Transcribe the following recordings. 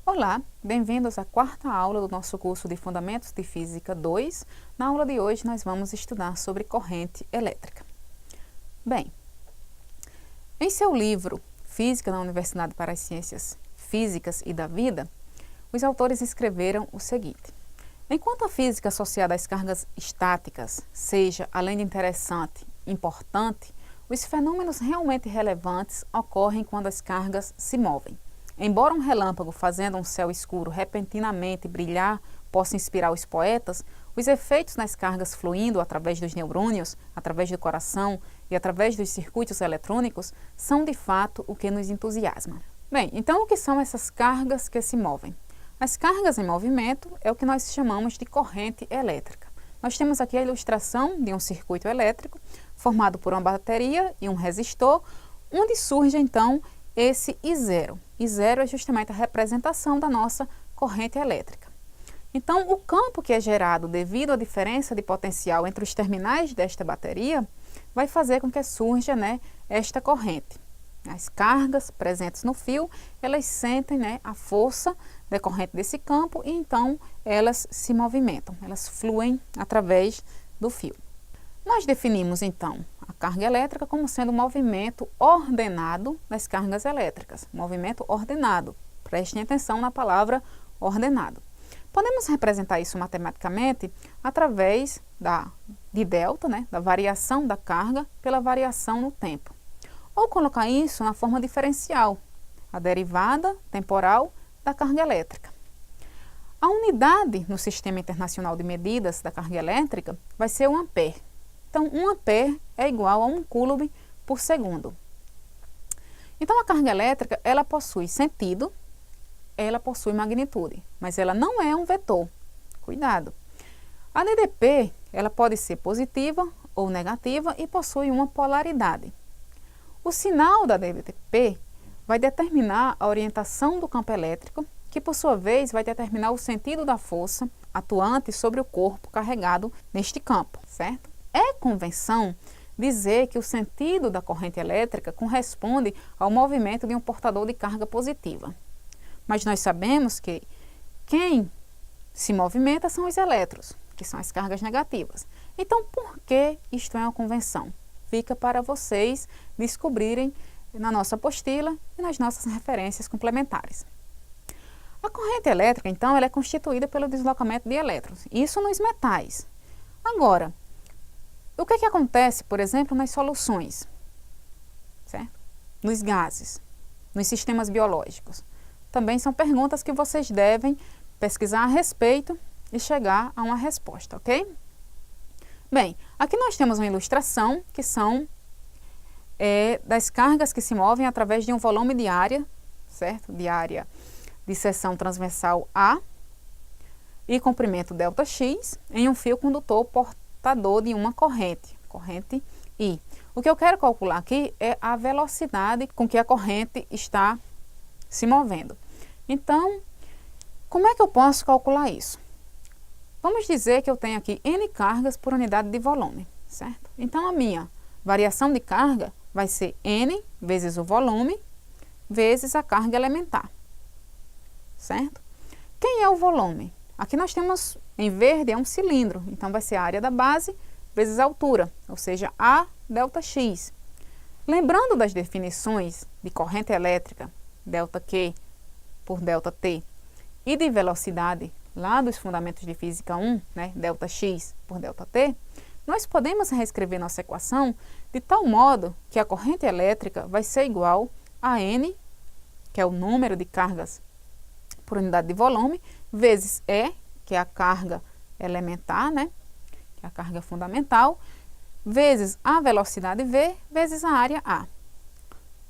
Olá, bem-vindos à quarta aula do nosso curso de Fundamentos de Física 2. Na aula de hoje nós vamos estudar sobre corrente elétrica. Bem, em seu livro Física na Universidade para as Ciências Físicas e da Vida, os autores escreveram o seguinte: enquanto a física associada às cargas estáticas seja, além de interessante, importante, os fenômenos realmente relevantes ocorrem quando as cargas se movem. Embora um relâmpago fazendo um céu escuro repentinamente brilhar possa inspirar os poetas, os efeitos nas cargas fluindo através dos neurônios, através do coração e através dos circuitos eletrônicos são de fato o que nos entusiasma. Bem, então o que são essas cargas que se movem? As cargas em movimento é o que nós chamamos de corrente elétrica. Nós temos aqui a ilustração de um circuito elétrico formado por uma bateria e um resistor, onde surge então esse I0. I0 é justamente a representação da nossa corrente elétrica. Então, o campo que é gerado devido à diferença de potencial entre os terminais desta bateria vai fazer com que surja, esta corrente. As cargas presentes no fio, elas sentem, a força decorrente desse campo e então elas se movimentam, elas fluem através do fio. Nós definimos então a carga elétrica como sendo um movimento ordenado das cargas elétricas, movimento ordenado. Prestem atenção na palavra ordenado. Podemos representar isso matematicamente através de delta, da variação da carga pela variação no tempo. Ou colocar isso na forma diferencial, a derivada temporal da carga elétrica. A unidade no Sistema Internacional de Medidas da Carga Elétrica vai ser o ampere. Então, 1 ampere é igual a 1 coulomb por segundo. Então, a carga elétrica, ela possui sentido, ela possui magnitude, mas ela não é um vetor. Cuidado! A DDP, ela pode ser positiva ou negativa e possui uma polaridade. O sinal da DDP vai determinar a orientação do campo elétrico, que por sua vez vai determinar o sentido da força atuante sobre o corpo carregado neste campo, certo? É convenção dizer que o sentido da corrente elétrica corresponde ao movimento de um portador de carga positiva. Mas nós sabemos que quem se movimenta são os elétrons, que são as cargas negativas. Então, por que isto é uma convenção? Fica para vocês descobrirem na nossa apostila e nas nossas referências complementares. A corrente elétrica, então, ela é constituída pelo deslocamento de elétrons, isso nos metais. Agora, o que acontece, por exemplo, nas soluções, certo? Nos gases, nos sistemas biológicos? Também são perguntas que vocês devem pesquisar a respeito e chegar a uma resposta, ok? Bem, aqui nós temos uma ilustração que são das cargas que se movem através de um volume de área, certo? De área de seção transversal A e comprimento ΔX em um fio condutor portador de uma corrente I. O que eu quero calcular aqui é a velocidade com que a corrente está se movendo. Então, como é que eu posso calcular isso? Vamos dizer que eu tenho aqui N cargas por unidade de volume, certo? Então, a minha variação de carga vai ser N vezes o volume vezes a carga elementar, certo? Quem é o volume? Aqui nós temos, em verde, é um cilindro, então vai ser a área da base vezes a altura, ou seja, A ΔX. Lembrando das definições de corrente elétrica, ΔQ por ΔT, e de velocidade, lá dos Fundamentos de Física 1, ΔX por ΔT, nós podemos reescrever nossa equação de tal modo que a corrente elétrica vai ser igual a N, que é o número de cargas por unidade de volume, vezes E, que é a carga elementar, que é a carga fundamental, vezes a velocidade V, vezes a área A.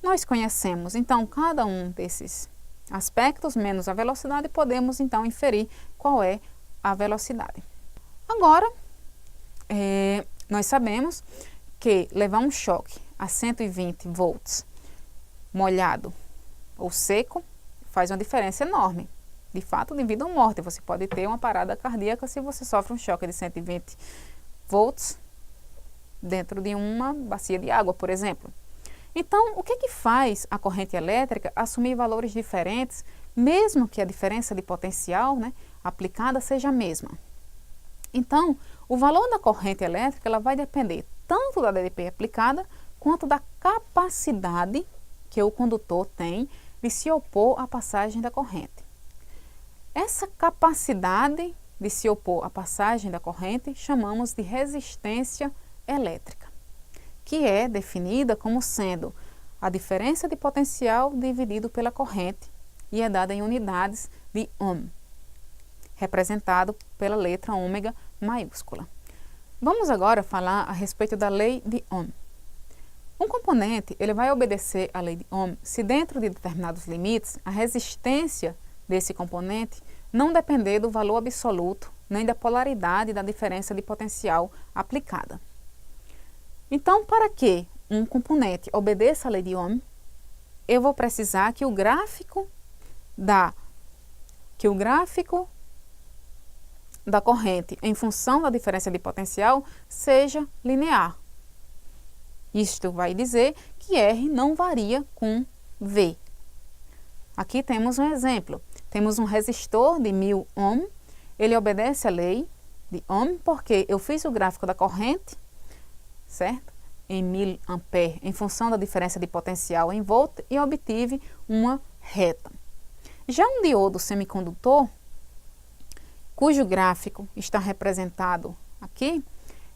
Nós conhecemos, então, cada um desses aspectos, menos a velocidade, podemos, então, inferir qual é a velocidade. Agora, nós sabemos que levar um choque a 120 volts molhado ou seco faz uma diferença enorme. De fato, de vida ou morte. Você pode ter uma parada cardíaca se você sofre um choque de 120 volts dentro de uma bacia de água, por exemplo. Então, o que faz a corrente elétrica assumir valores diferentes mesmo que a diferença de potencial, né, aplicada seja a mesma. Então, o valor da corrente elétrica ela vai depender tanto da DDP aplicada quanto da capacidade que o condutor tem de se opor à passagem da corrente. Essa capacidade de se opor à passagem da corrente chamamos de resistência elétrica, que é definida como sendo a diferença de potencial dividido pela corrente e é dada em unidades de ohm, representado pela letra ômega maiúscula. Vamos agora falar a respeito da lei de Ohm. Um componente ele vai obedecer à lei de Ohm se dentro de determinados limites a resistência desse componente não depender do valor absoluto nem da polaridade da diferença de potencial aplicada. Então, para que um componente obedeça à lei de Ohm, eu vou precisar que o gráfico da corrente em função da diferença de potencial seja linear. Isto vai dizer que R não varia com V. Aqui temos um exemplo. Temos um resistor de 1000 ohm, ele obedece à lei de Ohm porque eu fiz o gráfico da corrente, certo? Em 1000 ampere, em função da diferença de potencial em volt e obtive uma reta. Já um diodo semicondutor, cujo gráfico está representado aqui,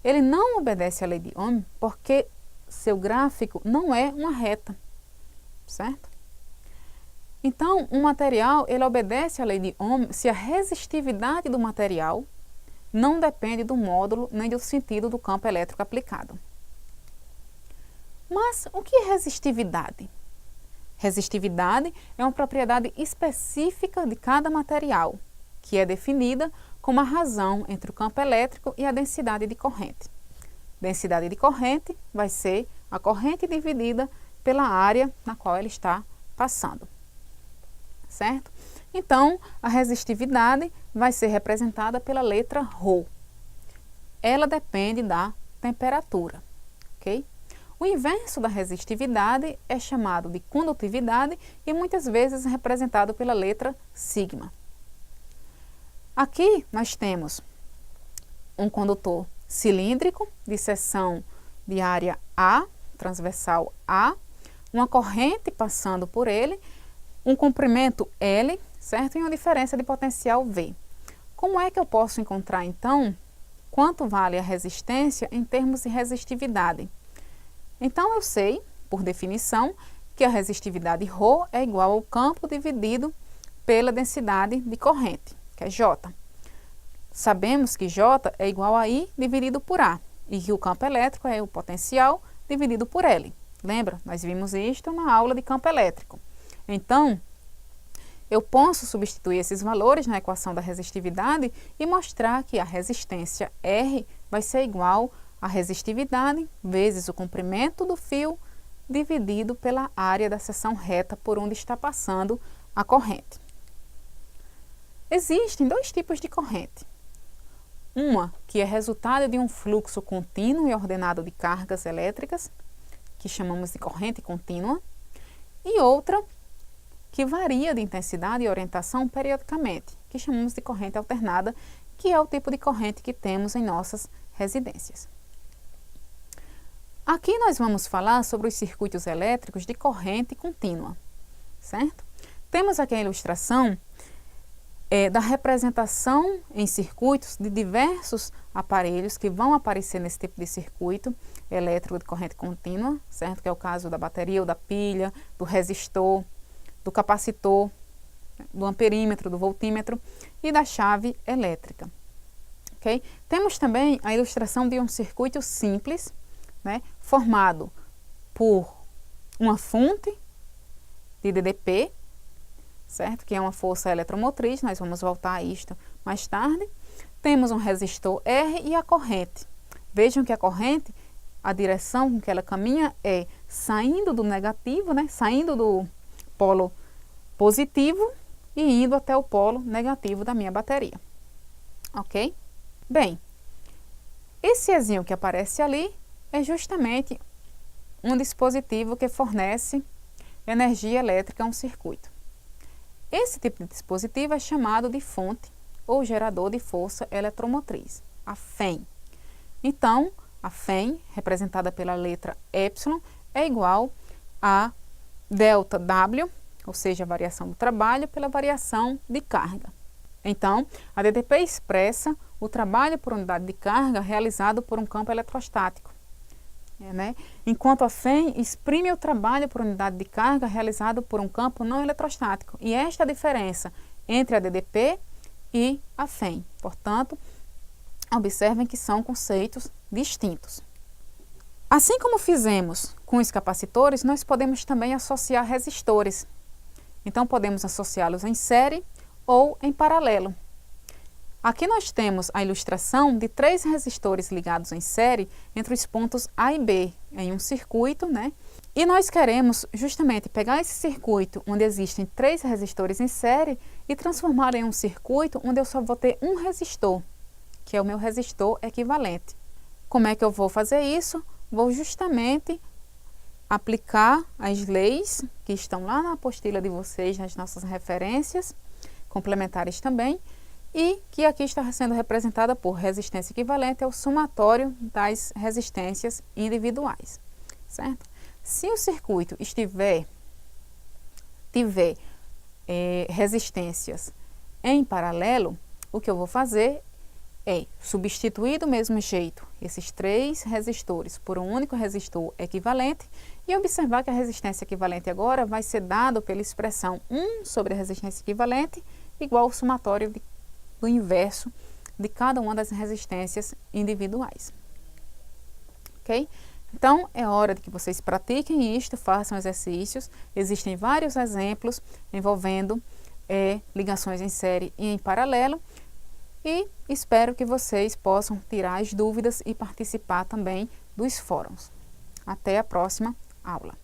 ele não obedece à lei de Ohm porque seu gráfico não é uma reta, certo? Então, um material ele obedece à lei de Ohm se a resistividade do material não depende do módulo nem do sentido do campo elétrico aplicado. Mas o que é resistividade? Resistividade é uma propriedade específica de cada material, que é definida como a razão entre o campo elétrico e a densidade de corrente. Densidade de corrente vai ser a corrente dividida pela área na qual ela está passando, certo? Então, a resistividade vai ser representada pela letra ρ. Ela depende da temperatura, ok? O inverso da resistividade é chamado de condutividade e muitas vezes é representado pela letra sigma. Aqui nós temos um condutor cilíndrico de seção de área A, transversal A, uma corrente passando por ele, um comprimento L, certo? E uma diferença de potencial V. Como é que eu posso encontrar então quanto vale a resistência em termos de resistividade? Então, eu sei, por definição, que a resistividade ρ é igual ao campo dividido pela densidade de corrente, que é J. Sabemos que J é igual a I dividido por A, e que o campo elétrico é o potencial dividido por L. Lembra? Nós vimos isto na aula de campo elétrico. Então, eu posso substituir esses valores na equação da resistividade e mostrar que a resistência R vai ser igual a resistividade vezes o comprimento do fio dividido pela área da seção reta por onde está passando a corrente. Existem dois tipos de corrente. Uma que é resultado de um fluxo contínuo e ordenado de cargas elétricas, que chamamos de corrente contínua, e outra que varia de intensidade e orientação periodicamente, que chamamos de corrente alternada, que é o tipo de corrente que temos em nossas residências. Aqui nós vamos falar sobre os circuitos elétricos de corrente contínua, certo? Temos aqui a ilustração da representação em circuitos de diversos aparelhos que vão aparecer nesse tipo de circuito elétrico de corrente contínua, certo? Que é o caso da bateria ou da pilha, do resistor, do capacitor, do amperímetro, do voltímetro e da chave elétrica. Okay? Temos também a ilustração de um circuito simples, né, formado por uma fonte de DDP, certo? Que é uma força eletromotriz, nós vamos voltar a isto mais tarde. Temos um resistor R e a corrente. Vejam que a corrente, a direção com que ela caminha é saindo do negativo, né, saindo do polo positivo e indo até o polo negativo da minha bateria. Ok? Bem, esse Ezinho que aparece ali é justamente um dispositivo que fornece energia elétrica a um circuito. Esse tipo de dispositivo é chamado de fonte ou gerador de força eletromotriz, a FEM. Então, a FEM, representada pela letra Y, é igual a ΔW, ou seja, a variação do trabalho pela variação de carga. Então, a DTP expressa o trabalho por unidade de carga realizado por um campo eletrostático, enquanto a FEM exprime o trabalho por unidade de carga realizado por um campo não eletrostático. E esta é a diferença entre a DTP e a FEM. Portanto, observem que são conceitos distintos. Assim como fizemos com os capacitores, nós podemos também associar resistores. Então, podemos associá-los em série ou em paralelo. Aqui nós temos a ilustração de 3 resistores ligados em série entre os pontos A e B, em um circuito, E nós queremos justamente pegar esse circuito onde existem 3 resistores em série e transformar em um circuito onde eu só vou ter um resistor, que é o meu resistor equivalente. Como é que eu vou fazer isso? Vou justamente aplicar as leis que estão lá na apostila de vocês, nas nossas referências, complementares também, e que aqui está sendo representada por resistência equivalente ao somatório das resistências individuais, certo? Se o circuito tiver resistências em paralelo, o que eu vou fazer é substituir do mesmo jeito esses 3 resistores por um único resistor equivalente e observar que a resistência equivalente agora vai ser dada pela expressão 1 sobre a resistência equivalente igual ao somatório do inverso de cada uma das resistências individuais. Ok? Então, é hora de que vocês pratiquem isto, façam exercícios. Existem vários exemplos envolvendo ligações em série e em paralelo. E espero que vocês possam tirar as dúvidas e participar também dos fóruns. Até a próxima aula.